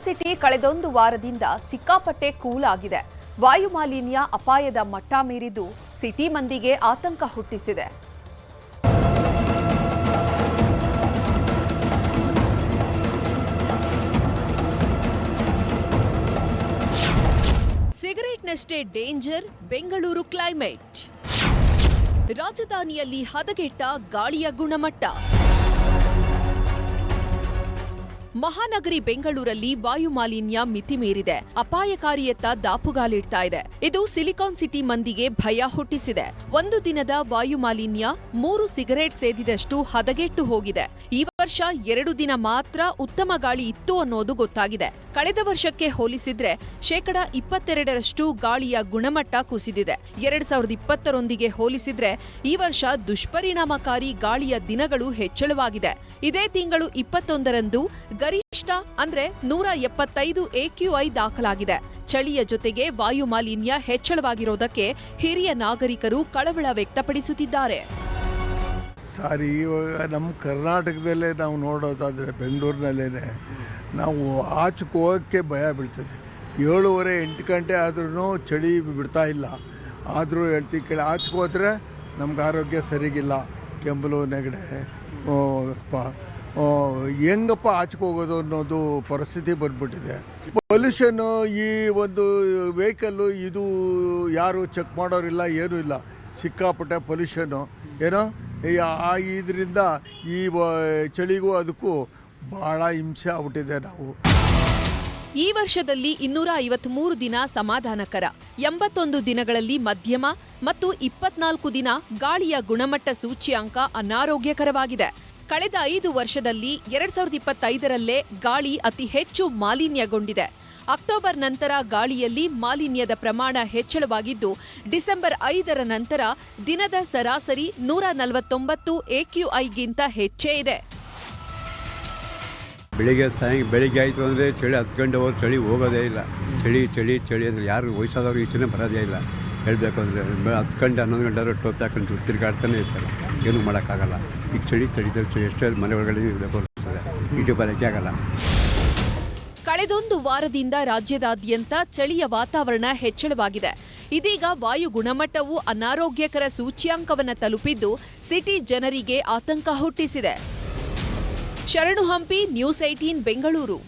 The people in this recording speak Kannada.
ಸಿಲಿಕಾನ್ ಸಿಟಿ ಕಳೆದೊಂದು ವಾರದಿಂದ ಸಿಕ್ಕಾಪಟ್ಟೆ ಕೂಲ್ ಆಗಿದೆ. ವಾಯು ಮಾಲಿನ್ಯ ಅಪಾಯದ ಮಟ್ಟ ಮೀರಿದ್ದು ಸಿಟಿ ಮಂದಿಗೆ ಆತಂಕ ಹುಟ್ಟಿಸಿದೆ. ಸಿಗರೇಟ್ನಷ್ಟೇ ಡೇಂಜರ್ ಬೆಂಗಳೂರು ಕ್ಲೈಮೇಟ್. ರಾಜಧಾನಿಯಲ್ಲಿ ಹದಗೆಟ್ಟ ಗಾಳಿಯ ಗುಣಮಟ್ಟ. ಮಹಾನಗರಿ ಬೆಂಗಳೂರಲ್ಲಿ ವಾಯು ಮಾಲಿನ್ಯ ಮಿತಿ ಮೀರಿದೆ, ಅಪಾಯಕಾರಿಯತ್ತ ದಾಪುಗಾಲಿಡ್ತಾ ಇದೆ. ಇದು ಸಿಲಿಕಾನ್ ಸಿಟಿ ಮಂದಿಗೆ ಭಯ ಹುಟ್ಟಿಸಿದೆ. ಒಂದು ದಿನದ ವಾಯು ಮಾಲಿನ್ಯ 3 ಸಿಗರೇಟ್ ಸೇದಿದಷ್ಟು ಹದಗೆಟ್ಟು ಹೋಗಿದೆ. ಈ ವರ್ಷ 2 ದಿನ ಮಾತ್ರ ಉತ್ತಮ ಗಾಳಿ ಇತ್ತು ಅನ್ನೋದು ಗೊತ್ತಾಗಿದೆ. ಕಳೆದ ವರ್ಷಕ್ಕೆ ಹೋಲಿಸಿದ್ರೆ 22% ಗಾಳಿಯ ಗುಣಮಟ್ಟ ಕುಸಿದಿದೆ. 2020ರೊಂದಿಗೆ ಹೋಲಿಸಿದ್ರೆ ಈ ವರ್ಷ ದುಷ್ಪರಿಣಾಮಕಾರಿ ಗಾಳಿಯ ದಿನಗಳು ಹೆಚ್ಚಳವಾಗಿದೆ. ಇದೇ ತಿಂಗಳು 21ರಂದು ಗರಿಷ್ಠ ಅಂದ್ರೆ 175 AQI ದಾಖಲಾಗಿದೆ. ಚಳಿಯ ಜೊತೆಗೆ ವಾಯು ಮಾಲಿನ್ಯ ಹೆಚ್ಚಳವಾಗಿರೋದಕ್ಕೆ ಹಿರಿಯ ನಾಗರಿಕರು ಕಳವಳ ವ್ಯಕ್ತಪಡಿಸುತ್ತಿದ್ದಾರೆ. ಸಾರಿ, ಇವಾಗ ನಮ್ಮ ಕರ್ನಾಟಕದಲ್ಲೇ ನಾವು ನೋಡೋದಾದರೆ ಬೆಂಗಳೂರಿನಲ್ಲೇ ನಾವು ಆಚೆಗೆ ಹೋಗೋಕ್ಕೆ ಭಯ ಬೀಳ್ತದೆ. 7:30-8 ಗಂಟೆ ಆದ್ರೂ ಚಳಿ ಬಿಡ್ತಾ ಇಲ್ಲ. ಆದರೂ ಹೇಳ್ತೀವಿ ಕೇಳಿ ಆಚೆಗೆ ಹೋದರೆ ನಮ್ಗೆ ಆರೋಗ್ಯ ಸರಿಗಿಲ್ಲ, ಕೆಂಬಲು ನೆಗಡೆ, ಹೆಂಗಪ್ಪ ಆಚೆಗೆ ಹೋಗೋದು ಅನ್ನೋದು ಪರಿಸ್ಥಿತಿ ಬಂದ್ಬಿಟ್ಟಿದೆ. ಪೊಲ್ಯೂಷನ್ನು ಈ ಒಂದು ವೆಹಿಕಲ್ಲು ಇದು ಯಾರು ಚೆಕ್ ಮಾಡೋರಿಲ್ಲ, ಏನೂ ಇಲ್ಲ. ಸಿಕ್ಕಾಪಟ್ಟೆ ಪೊಲ್ಯೂಷನ್ನು ಏನೋ ಇದರಿಂದ ಈ ಚಳಿಗೂ ಅದಕ್ಕೂ ಭಾಳ ಹಿಂಸೆ ಆಗ್ಬಿಟ್ಟಿದೆ. ನಾವು ಈ ವರ್ಷದಲ್ಲಿ 253 ದಿನ ಸಮಾಧಾನಕರ, 81 ದಿನಗಳಲ್ಲಿ ಮಧ್ಯಮ ಮತ್ತು 24 ದಿನ ಗಾಳಿಯ ಗುಣಮಟ್ಟ ಸೂಚ್ಯಂಕ ಅನಾರೋಗ್ಯಕರವಾಗಿದೆ. ಕಳೆದ 5 ವರ್ಷದಲ್ಲಿ 2025ರಲ್ಲೇ ಗಾಳಿ ಅತಿ ಹೆಚ್ಚು ಮಾಲಿನ್ಯಗೊಂಡಿದೆ. ಅಕ್ಟೋಬರ್ ನಂತರ ಗಾಳಿಯಲ್ಲಿ ಮಾಲಿನ್ಯದ ಪ್ರಮಾಣ ಹೆಚ್ಚಳವಾಗಿದ್ದು, ಡಿಸೆಂಬರ್ 5ರ ನಂತರ ದಿನದ ಸರಾಸರಿ 149 AQIಗಿಂತ ಹೆಚ್ಚೇ ಇದೆ. ಬೆಳಿಗ್ಗೆ ಆಯಿತು ಅಂದರೆ ಚಳಿ 10 ಗಂಟೆ ಹೋದ್ರೆ ಚಳಿ ಹೋಗೋದೇ ಇಲ್ಲ. ಚಳಿ ಅಂದರೆ ಯಾರು ವಯಸ್ಸಾದವ್ರು ಈಚೆನೇ ಬರೋದೇ ಇಲ್ಲ. ಹೇಳಬೇಕು ಅಂದರೆ 10 ಗಂಟೆ 11 ಗಂಟೆ ಟೋಪಿ ಹಾಕೊಂಡು ತಿರುಗಾಡ್ತಾನೆ ಇರ್ತಾರೆ. ಏನೂ ಮಾಡೋಕ್ಕಾಗಲ್ಲ. ಈಗ ಚಳಿ ಎಷ್ಟೇ ಮನೆ ಒಳಗಡೆ ಇರಬೇಕು ಅನಿಸ್ತದೆ, ಈಚೆ ಬರೋಕ್ಕೆ ಆಗಲ್ಲ. ಕಳೆದೊಂದು ವಾರದಿಂದ ರಾಜ್ಯದಾದ್ಯಂತ ಚಳಿಯ ವಾತಾವರಣ ಹೆಚ್ಚಳವಾಗಿದೆ. ಇದೀಗ ವಾಯು ಗುಣಮಟ್ಟವು ಅನಾರೋಗ್ಯಕರ ಸೂಚ್ಯಾಂಕವನ್ನು ತಲುಪಿದ್ದು ಸಿಟಿ ಜನರಿಗೆ ಆತಂಕ ಹುಟ್ಟಿಸಿದೆ. ಶರಣು ಹಂಪಿ, ನ್ಯೂಸ್ 18 ಬೆಂಗಳೂರು.